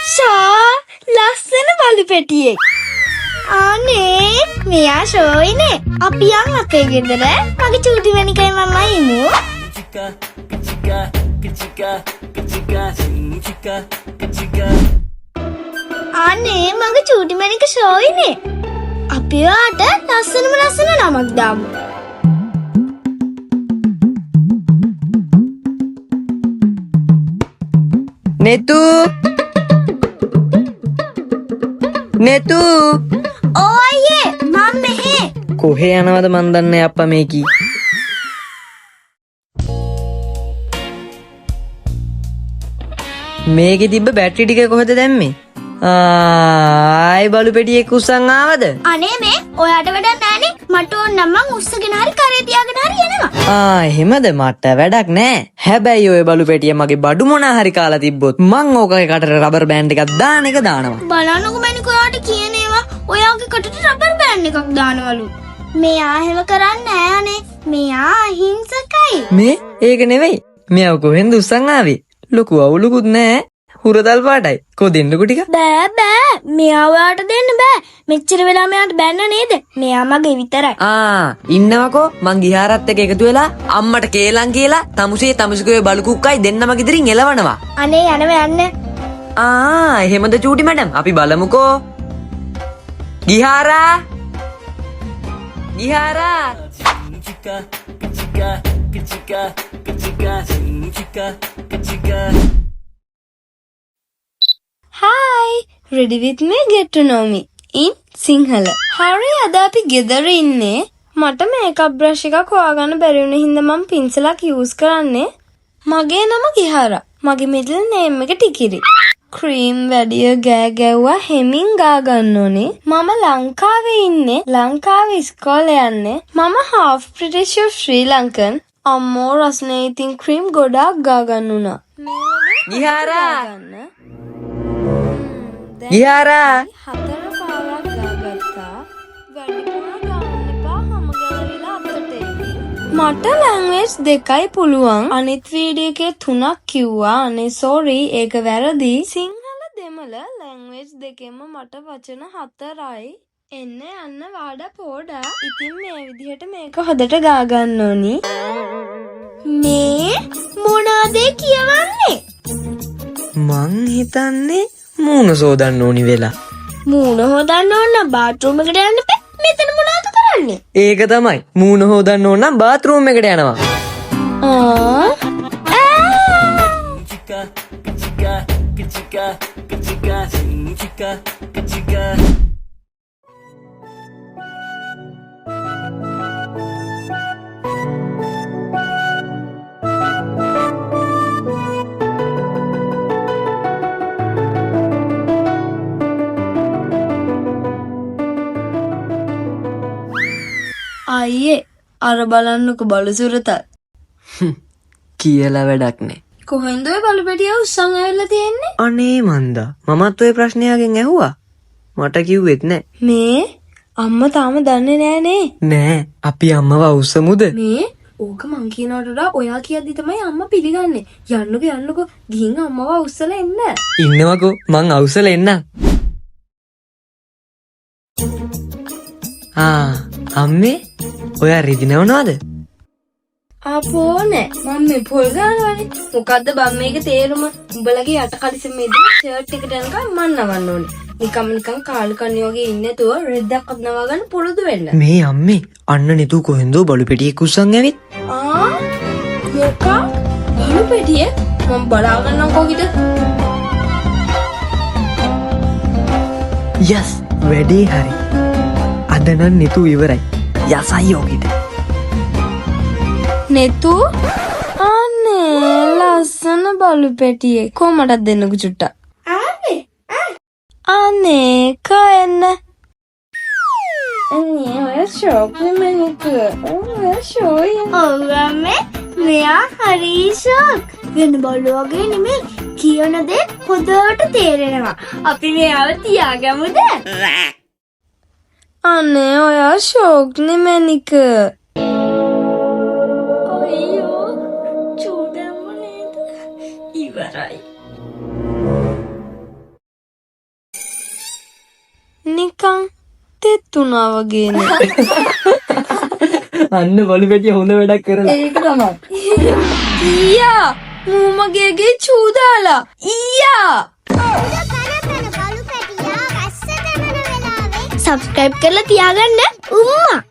ෂා ලස්සන බලු පෙටියෙක්. අනේ මෙයා ෂෝයිනේ. අපි යන් අපේ ගෙදර. මගේ චූටි මණිකයි මමයි ඉමු. අනේ මගේ චූටි මණික ෂෝයිනේ. අපි යාට ලස්සනම ලස්සන නමක් දාමු. නෙතු නෙතු ඕයේ මම මෙහෙ. කොහේ යනවද මන් දන්නේ අප්පා මේකී. මේකේ තිබ්බ බැටරි ටික කොහෙද දැම්මේ? ආයි බලු පෙටියෙක් උස්සන් ආවද? අනේ මේ ඔයාට වැඩක් නැහනේ. මට ඕන නම් මං උස්සගෙන හරි කරේ තියාගෙන හරි එනවා. එහෙමද? මට වැඩක් නෑ. හැබැයි ඔය බලු පෙටිය මගේ බඩු මොනා හරි කාලා තිබ්බොත් මං ඕකේ කටට රබර් බෑන්ඩ් එකක් දාන එක දානවා. බලන්නකො මැනික ඔයාට කියන ඒවා ඔයාගේ කටට රබර් බෑන්ඩ් එකක් දානවලු. මෙයා එහෙම කරන්නේ නෑ අනේ. මෙයා අහිංසකයි. මේ ඒක නෙවෙයි. මෙයා කොහෙන්ද උස්සන් ආවේ? ලොකු අවුලකුත් නෑ. හුරදල් පාටයි. කො දෙන්නකො ටික. බෑ මෙයා ඔයාට දෙන්න බෑ. මෙච්චර වෙලා මෙයාට බැන්න නේද? මෙයා මගේ විතරයි. ඉන්නවකෝ මං ගිහාරත් එක්ක එකතු වෙලා අම්මට කේලම් කියලා තමුසේ බලු කුක්කයි දෙන්නම ගෙදරින් එලවනවා. අනේ යන්න. එහෙමද චූටි මැඩම්? අපි බලමුකෝ. ගිහාරා Hi, ready with me? Get to know me in Sinhala. හරි අද අපි ගෙදර ඉන්නේ. මට මේකප් බ්‍රෂ් එකක් හොයාගන්න බැරි වුණ හින්දා මම පින්සලක් යූස් කරන්නේ. මගේ නම ගිහාරා. මගේ මිඩල් නේම් එක ටිකිරි. ක්‍රීම් වැඩිය ගෑගැව්වා හෙමින් ගා ගන්න ඕනේ. මම ලංකාවේ ඉන්නේ. ලංකාවේ ඉස්කෝලේ යන්නේ. මම half British Sri Lankan. අම්මෝ රස්නේ ඉතින් ක්‍රීම් ගොඩාක් ගා ගන්න උනා. ගිහාරා හතර පාරක් ගාගත්තා. වැඩිපුර ගන්න එපා හැම ගැලවිලා අතට එයි. මට ලැන්ග්වේජ් දෙකයි පුළුවන්. අනිත් වීඩියෝ එකේ 3ක් කිව්වා. අනේ සෝරි ඒක වැරදි. සිංහල දෙමළ ලැන්ග්වේජ් දෙකෙන්ම මට වචන 4යි. එන්න යන්න වාඩා පොඩා. ඉතින් මේ විදිහට මේක හොදට ගා ගන්න ඕනි. මේ මොනවද කියවන්නේ? මං හිතන්නේ මූණ සෝදන්න ඕනි වෙලා. මූණ හොදන්න ඕන නම් බාත්රූම් එකට යන්න බෑ. මෙතන මොනවද කරන්නේ? ඒක තමයි. මූණ හොදන්න ඕන නම් බාත්රූම් එකට යනවා. අයියේ අර බලන්නකො බලු සුරතල්. කියලා වැඩක් නෑ. කොහෙන්ද ඔය බලු පෙටිය උස්සන් ඇවිල්ලා තියෙන්නේ? අනේ මන්දා මමත් ඔය ප්‍රශ්නයගෙන් ඇහුවා. මට කිව්වෙත් නෑ. මේ අම්මා තාම දන්නේ නෑනේ. නෑ අපි අම්මව උස්සමුද? මේ ඕක මං කියනවට වඩා ඔයා කියද්දි තමයි අම්මා පිළිගන්නේ. යන්නකෝ ගිහින් අම්මව උස්සලා එන්න. ඉන්නවකෝ මං අවුස්සලා එන්න. අම්මේ ඔයා රිදිනවනවද? අපෝ නෑ මම මේ පොල් ගන්නවනේ. මොකද්ද බම් මේක තේරුම? උඹලගේ යට කලිසෙ මේ ෂර්ට් එකට යනකම් මන් නවන්න ඕනේ. නිකන් කාලු කන්නේ වගේ ඉන්නේ නැතුව රෙද්දක් නව ගන්න පුරුදු වෙන්න. මේ අම්මේ අන්න නෙතු කොහෙන්දෝ බලු පෙටියෙක් උස්සන් ඇවිත්. මොකක්? බලු පෙටිය? මම බලාගන්නම්කෝ කිට. යස් වැඩේ හරි. අද නම් නෙතු ඉවරයි. යසයි යෝගිට. නෙතු අනේ ලස්සන බලු පෙටියේ කොහමද දෙන්නකෝ චුට්ටක්. අනේ කන්න. අනේ ඔය ෂෝක් නෙමෙයික. ඔය ෂෝයි. ඔව්වමේ මෙයා හරි ෂෝක්. වෙන බලු වගේ නෙමෙයි. කියන දේ හොඳට තේරෙනවා. අපි මෙයාව තියාගමුද? අනේ ඔයා ෂෝක් නෙමෙයික. අයියෝ චුට්ටම නේද? ඉවරයි. නිකන් තෙත් වුණා වගේ නේ. අන්න බලු පැටිය හොඳ වැඩක් කරලා. ඒක තමයි. ඊයා මූ මගේගේ චූදාලා ඊයා සබ්ස්ක්‍රයිබ් කරලා තියාගන්න උම්මා